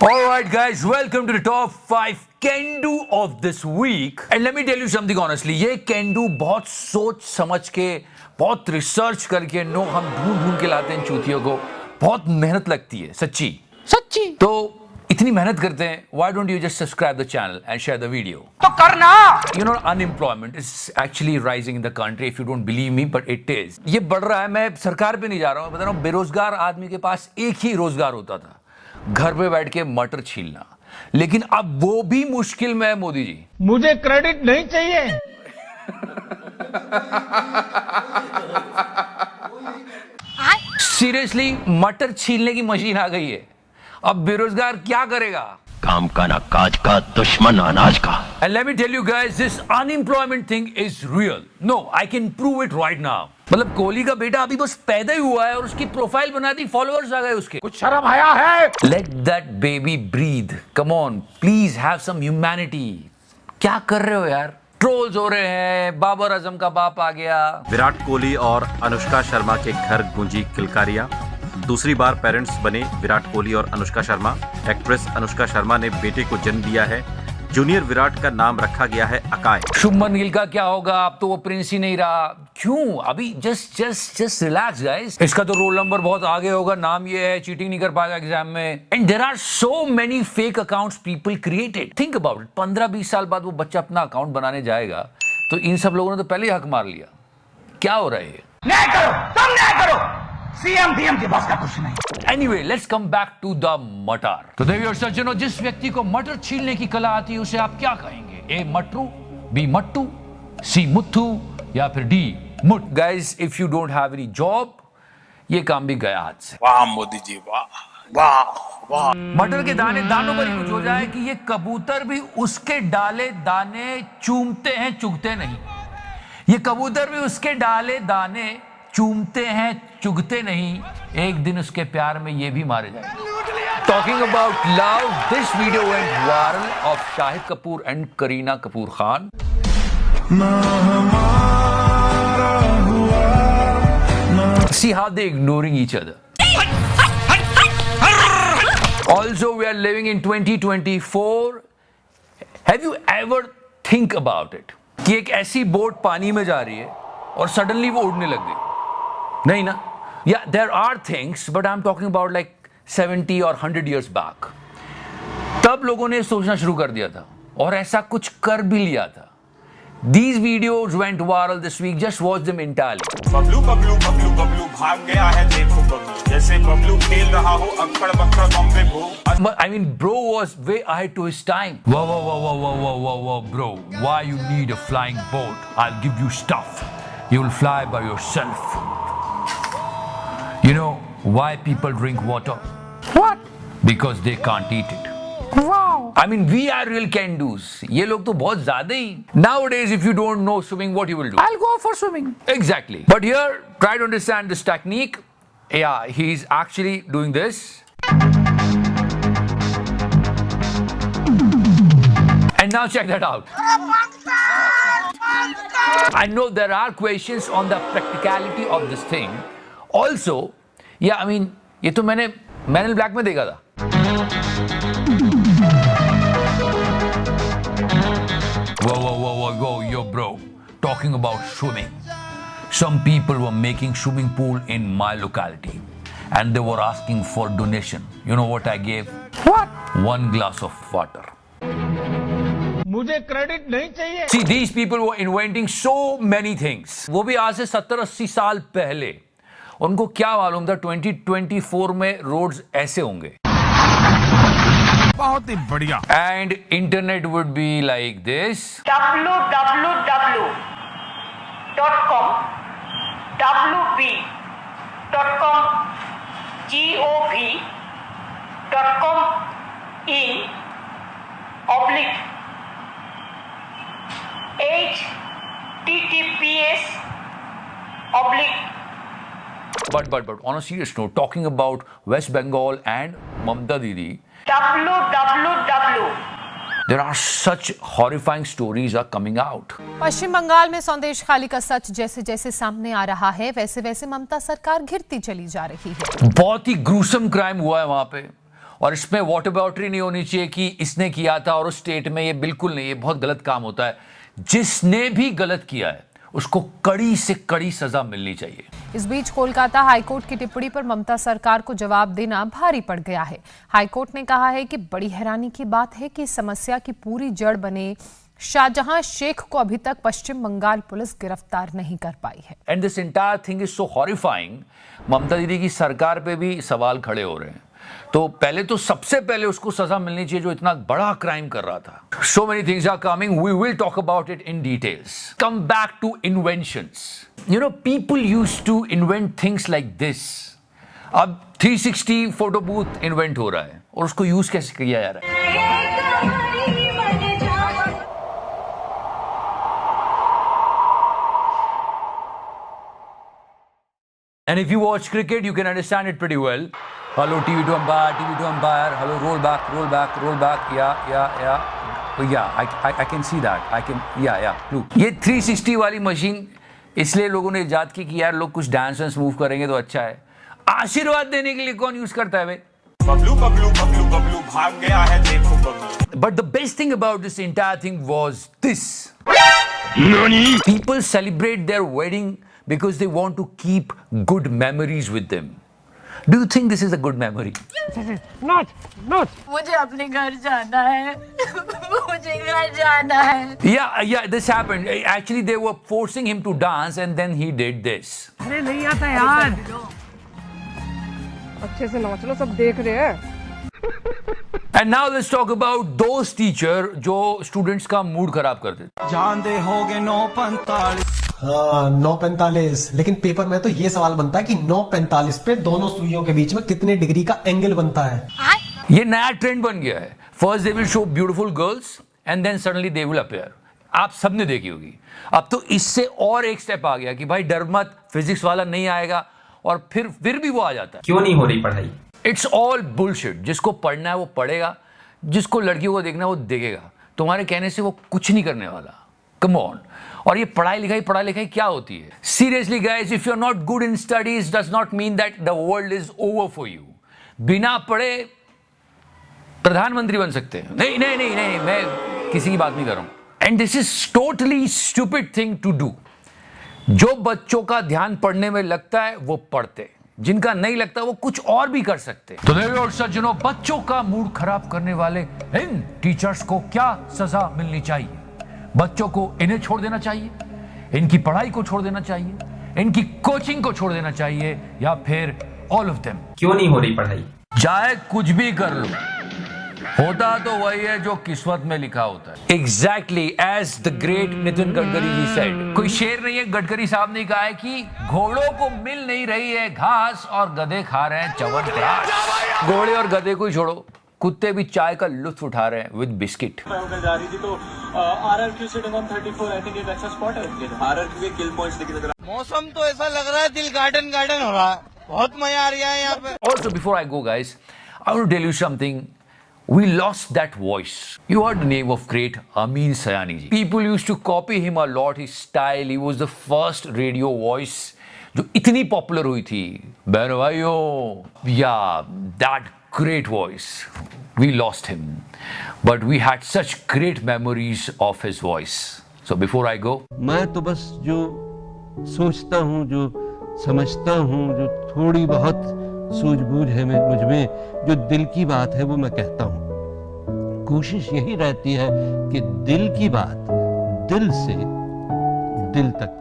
All right, guys, welcome to the top 5 can do of this week. And let me tell you something honestly, ये can do बहुत सोच समझ के, बहुत research करके no हम ढूंढ के लाते हैं चूतियों को, बहुत मेहनत लगती है, सच्ची। तो इतनी मेहनत करते हैं, why don't you just subscribe the channel and share the video? तो करना। You know, unemployment is actually rising in the country. If you don't believe me, but it is. ये बढ़ रहा है। मैं सरकार पे नहीं जा रहा हूँ, बता रहा हूँ बेरोजगार आदमी के पास एक ही रोजगार होता था, घर पे बैठ के मटर छीलना। लेकिन अब वो भी मुश्किल में है मोदी जी। मुझे क्रेडिट नहीं चाहिए। सीरियसली मटर छीलने की मशीन आ गई है। अब बेरोजगार क्या करेगा? काम का ना काज का, दुश्मन अनाज का। And let me tell you guys, this unemployment thing is real. No, I can prove it right now. मतलब कोहली का बेटा अभी बस पैदा ही हुआ है और उसकी प्रोफाइल बना दी, फॉलोअर्स आ गए उसके। कुछ शर्म आया है? Let that baby breathe. Come on, please have some humanity. क्या कर रहे हो यार? ट्रोल्स हो रहे हैं, बाबर आजम का बाप आ गया। विराट कोहली और अनुष्का शर्मा के घर गूंजी किलकारियां। दूसरी बार पेरेंट्स बने विराट कोहली और अनुष्का शर्मा। एक्ट्रेस अनुष्का शर्मा ने बेटे को जन्म दिया है। जूनियर विराट का नाम रखा गया है अकाय। शुभमन गिल का क्या होगा? अब तो वो प्रिंस ही नहीं रहा। क्यों? अभी जस्ट रिलैक्स गाइस। इसका तो रोल नंबर बहुत आगे होगा, नाम ये है, चीटिंग नहीं कर पाएगा एग्जाम में। And there are so many fake accounts people created. Think about it, 15-20 साल बाद वो बच्चा अपना अकाउंट बनाने जाएगा तो इन सब लोगों ने तो पहले ही हक मार लिया। क्या हो रहा है ये? न्याय करो, तुम न्याय करो। सीएम डीएम के पास का कुछ नहीं। Anyway, let's come back to the मटर। तो देवी और सज्जनों, जिस व्यक्ति को मटर छीलने की कला आती है उसे आप क्या कहेंगे? ए मटरू, बी मट्टू, सी मुत्थू या फिर डी मुट। Guys, if you don't have any job, ये काम भी गया हाथ से। वाह मोदी जी, वाह। मटर के दाने दानों पर ही कुछ हो जाए कि ये कबूतर भी उसके डाले दाने चूमते हैं, चुगते नहीं। ये कबूतर भी उसके डाले दाने चूमते हैं, चुगते नहीं। एक दिन उसके प्यार में ये भी मारे जाएंगे। Talking about love, this video went viral of Shahid Kapoor and Kareena Kapoor Khan. See how they ignoring each other. Also, we are living in 2024. Have you ever think about it? कि एक ऐसी बोट पानी में जा रही है और सडनली वो उड़ने लग गई? नहीं ना? Yeah, there are things, but I'm talking about like 70 or 100 years back. तब लोगों ने सोचना शुरू कर दिया था और ऐसा कुछ कर भी लिया था। These videos went viral this week. Just watch them entirely. Bablu Bablu Bablu Bablu भाग गया है, देखो बबलू जैसे बबलू खेल रहा हो अक्कड़ बक्कड़ बम्बे भू। I mean, bro was way ahead to his time. Whoa, bro. Why you need a flying boat? I'll give you stuff. You will fly by yourself. You know why people drink water? What? Because they can't eat it. Wow. I mean, we are real can-dos. ये लोग तो बहुत ज़्यादा ही। Nowadays, if you don't know swimming, what you will do? I'll go for swimming. Exactly. But here, try to understand this technique. Yeah, he's actually doing this. And now check that out. I know there are questions on the practicality of this thing. Also, yeah, I mean, ये तो मैंने man in black में देखा था। Whoa, yo bro, talking about swimming. Some people were making swimming pool in my locality and they were asking for donation. You know what I gave? What? 1 glass of water. मुझे credit नहीं चाहिए। See, these people were inventing so many things. वो भी आज से 70-80 साल पहले। उनको क्या मालूम था 2024 में रोड्स ऐसे होंगे। बहुत ही बढ़िया। And internet would be like this. www.com wb.com gov.com in /https/ But on a serious note, talking about West Bengal and Mamta Didi, www. there are such horrifying stories are coming out. पश्चिम बंगाल में संदेश खाली का सच जैसे जैसे सामने आ रहा है वैसे वैसे ममता सरकार घिरती चली जा रही है। बहुत ही ग्रूसम क्राइम हुआ है वहां पे और इसमें वॉटरबाउटरी नहीं होनी चाहिए कि इसने किया था और उस स्टेट में, ये बिल्कुल नहीं, ये बहुत गलत काम होता है। जिसने भी गलत किया है उसको कड़ी से कड़ी सजा मिलनी चाहिए। इस बीच कोलकाता हाईकोर्ट की टिप्पणी पर ममता सरकार को जवाब देना भारी पड़ गया है। हाईकोर्ट ने कहा है कि बड़ी हैरानी की बात है कि समस्या की पूरी जड़ बने शाहजहां शेख को अभी तक पश्चिम बंगाल पुलिस गिरफ्तार नहीं कर पाई है। And this entire thing is so horrifying. Mamata Didi की सरकार पे भी सवाल खड़े हो रहे हैं। तो पहले तो सबसे पहले उसको सजा मिलनी चाहिए जो इतना बड़ा क्राइम कर रहा था। So many things are coming. We will talk about it in details. Come back to inventions. You know, people used to invent things like this. अब 360 फोटो बूथ इन्वेंट हो रहा है और उसको यूज कैसे किया जा रहा है। And if you watch cricket, you can understand it pretty well. Hello, TV to umpire. Hello, roll back. Yeah. I can see that. Yeah. Look. ये 360 वाली मशीन इसलिए लोगों ने इजाद की कि यार लोग कुछ डांस मूव करेंगे तो अच्छा है। आशीर्वाद देने के लिए कौन यूज करता है भाई? बबलू बबलू बबलू बबलू भाग गया है, देखो Bablu. But the best thing about this entire thing was this. People celebrate their wedding because they want to keep good memories with them. Do you think this is a good memory? मुझे अपने घर जाना है। मुझे घर जाना है। Yeah, this happened. Actually, they were forcing him to dance and then he did this. अरे नहीं आता यार। अच्छे से नाच लो, सब देख रहे हैं। And now let's talk about those teacher जो students का मूड खराब करते थे। जान दे होगे 9:45। हाँ 9:45, लेकिन पेपर में तो ये सवाल बनता है कि 9:45 पे दोनों सुइयों के बीच में कितने डिग्री का एंगल बनता है। ये नया ट्रेंड बन गया है। First they will show beautiful girls and then suddenly they will appear. आप सबने देखी होगी। अब तो इससे और एक स्टेप आ गया कि भाई डर मत, फिजिक्स वाला नहीं आएगा, और फिर भी वो आ जाता है। क्यों नहीं हो रही पढ़ाई? It's all bullshit. जिसको पढ़ना है वो पढ़ेगा, जिसको लड़कियों को देखना है वो देखेगा। तुम्हारे कहने से वो कुछ नहीं करने वाला। Come on. और ये पढ़ाई लिखाई क्या होती है? Seriously guys, if you are not good in studies does not mean that the world is over for you. बिना पढ़े प्रधानमंत्री बन सकते हैं। नहीं, मैं किसी की बात नहीं कर रहा हूं। And this is totally stupid thing to do. जो बच्चों का ध्यान पढ़ने में लगता है वो पढ़ते, जिनका नहीं लगता वो कुछ और भी कर सकते। तो देखो सज्जनों, बच्चों का मूड खराब करने वाले इन टीचर्स को क्या सजा मिलनी चाहिए? बच्चों को इन्हें छोड़ देना चाहिए, इनकी पढ़ाई को छोड़ देना चाहिए, इनकी कोचिंग को छोड़ देना चाहिए, या फिर ऑल ऑफ देम? क्यों नहीं हो रही पढ़ाई? चाहे कुछ भी कर लो, होता तो वही है जो किस्मत में लिखा होता है। Exactly as the great Nitin Gadkari ji said. कोई शेर नहीं है, गडकरी साहब ने कहा है कि घोड़ों को मिल नहीं रही है घास और गधे खा रहे हैं च्यवनप्राश। घोड़े और गधे को ही छोड़ो, कुत्ते भी चाय का लुत्फ उठा रहे हैं विद बिस्किट। जा रही थी तो RRQ sitting on 34 I think एक अच्छा स्पॉट है। RRQ के किल पॉइंट्स दिख रहे हैं। मौसम तो ऐसा लग रहा है दिल गार्डन हो रहा है, बहुत मजा आ रहा है यहाँ पे। Also before I go guys, I want to tell you something. We lost that voice. You heard the name of great Amin Sayani ji. People used to copy him a lot, his style. He was the first radio voice जो इतनी popular हुई थी। बहनों भाइयों, yeah, that great voice. We lost him. But we had such great memories of his voice. So before I go, मैं तो बस जो सोचता हूँ, जो समझता हूँ, जो थोड़ी बहुत सूझबूझ है मुझ में, जो दिल की बात है वो मैं कहता हूँ। कोशिश यही रहती है कि दिल की बात दिल से दिल तक